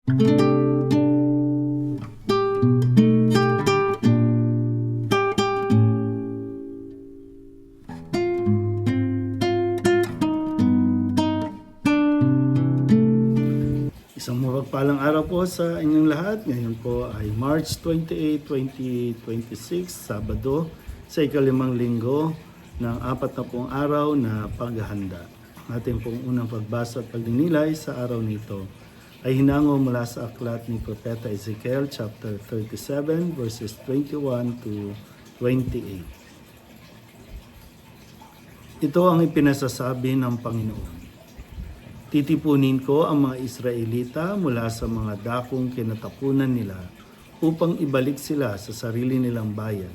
Isang mapagpalang araw po sa inyong lahat. Ngayon po ay March 28, 2026, Sabado, sa ikalimang linggo ng 40 araw na paghahanda. Ating pong unang pagbasa at pagninilay sa araw nito ay hinango mula sa aklat ni Propeta Ezekiel chapter 37 verses 21 to 28. Ito ang ipinasasabi ng Panginoon. Titipunin ko ang mga Israelita mula sa mga dakong kinatapunan nila upang ibalik sila sa sarili nilang bayan.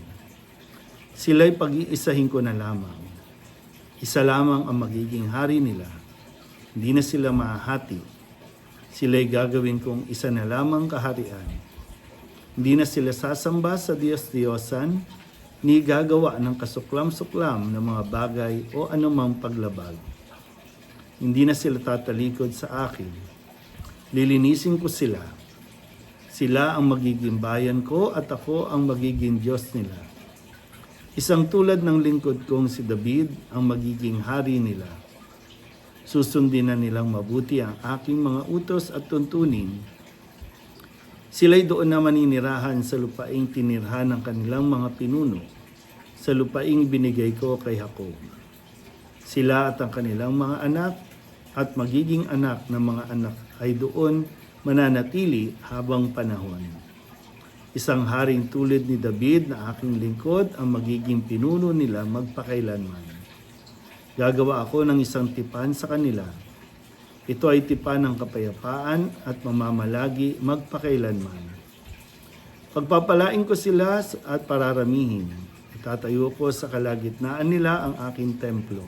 Sila'y pag-iisahin ko na lamang. Isa lamang ang magiging hari nila. Hindi na sila mahahati. Sila'y gagawin kong isa na lamang kaharian. Hindi na sila sasamba sa Diyos-Diyosan, ni gagawa ng kasuklam-suklam ng mga bagay o anumang paglabag. Hindi na sila tatalikod sa akin. Lilinisin ko sila. Sila ang magiging bayan ko at ako ang magiging Diyos nila. Isang tulad ng lingkod kong si David ang magiging hari nila. Susundin na nilang mabuti ang aking mga utos at tuntunin. Sila'y doon na maninirahan sa lupaing tinirhan ng kanilang mga pinuno, sa lupaing binigay ko kay Jacob. Sila at ang kanilang mga anak at magiging anak ng mga anak ay doon mananatili habang panahon. Isang haring tulad ni David na aking lingkod ang magiging pinuno nila magpakailanman. Gagawa ako ng isang tipan sa kanila. Ito ay tipan ng kapayapaan at mamamalagi magpakailanman. Pagpapalain ko sila at pararamihin. Itatayo ko sa kalagitnaan nila ang aking templo.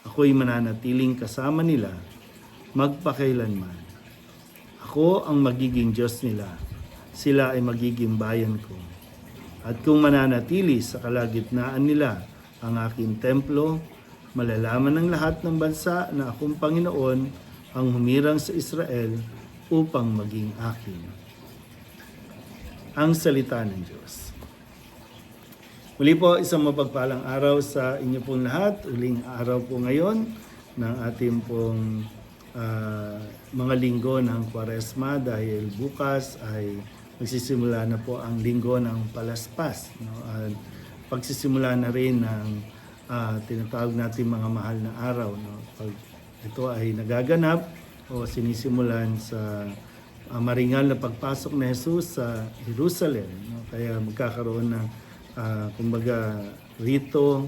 Ako'y mananatiling kasama nila, magpakailanman. Ako ang magiging Diyos nila. Sila ay magiging bayan ko. At kung mananatili sa kalagitnaan nila ang aking templo, malalaman ng lahat ng bansa na akong Panginoon ang humirang sa Israel upang maging akin. Ang salita ng Diyos. Muli po, isang mapagpalang araw sa inyo pong lahat. Uling araw po ngayon ng ating pong mga linggo ng Kwaresma dahil bukas ay magsisimula na po ang linggo ng Palaspas. No? Pagsisimula na rin ng tinatawag natin mga mahal na araw. No? Pag ito ay nagaganap o sinisimulan sa maringal na pagpasok ni Jesus sa Jerusalem. No? Kaya magkakaroon ng kumbaga rito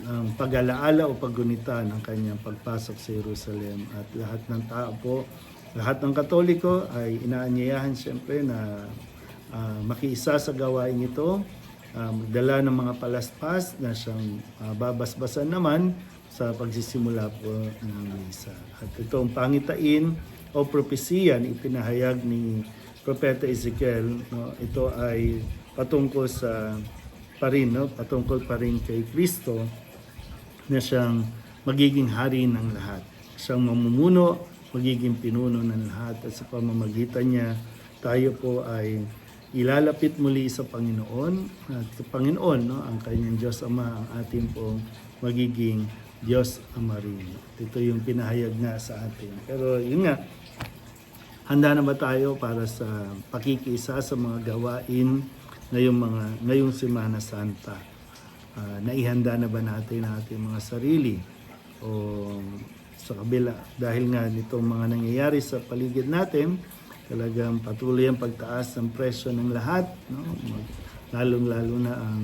ang pag-alaala o paggunita ng kanyang pagpasok sa Jerusalem, at lahat ng tao po, lahat ng Katoliko ay inaanyayahan siyempre na makiisa sa gawain ito, magdala ng mga palaspas na siyang babasbasan naman sa pagsisimula po ng misa. At itong pangitain o propesiyan ipinahayag ni Propeta Ezekiel, no, ito ay patungkol patungkol pa rin kay Kristo na siyang magiging hari ng lahat. Siyang mamumuno, magiging pinuno ng lahat, at sa pamamagitan niya tayo po ay ilalapit muli sa Panginoon, at sa Panginoon, no, ang kanyang Diyos Ama, ang ating pong magiging Diyos Ama rin. Ito yung pinahayag nga sa atin. Pero yun nga, handa na ba tayo para sa pakikisa sa mga gawain ngayong Semana Santa? Naihanda na ba natin ang ating mga sarili? O sa kabila, dahil nga nitong mga nangyayari sa paligid natin, talagang patuloy ang pagtaas ng presyo ng lahat, no? Lalong-lalo na ang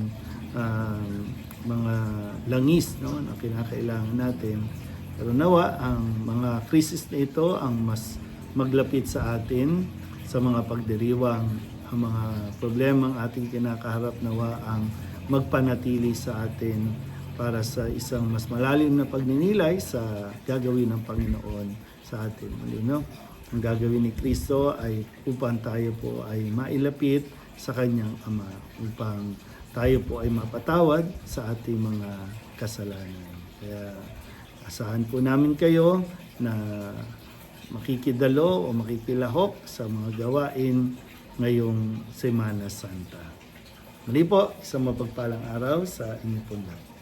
mga langis, no, na kinakailangan natin. Pero nawa, ang mga krisis na ito ang mas maglapit sa atin sa mga pagdiriwang. Ang mga problemang ating kinakaharap, nawa ang magpanatili sa atin para sa isang mas malalim na pagninilay sa gagawin ng Panginoon sa atin. No? Ang gagawin ni Kristo ay upang tayo po ay mailapit sa kanyang Ama, upang tayo po ay mapatawad sa ating mga kasalanan. Kaya asahan po namin kayo na makikidalo o makikilahok sa mga gawain ngayong Semana Santa. Muli po, isang mapagpalang araw sa inyo po lahat.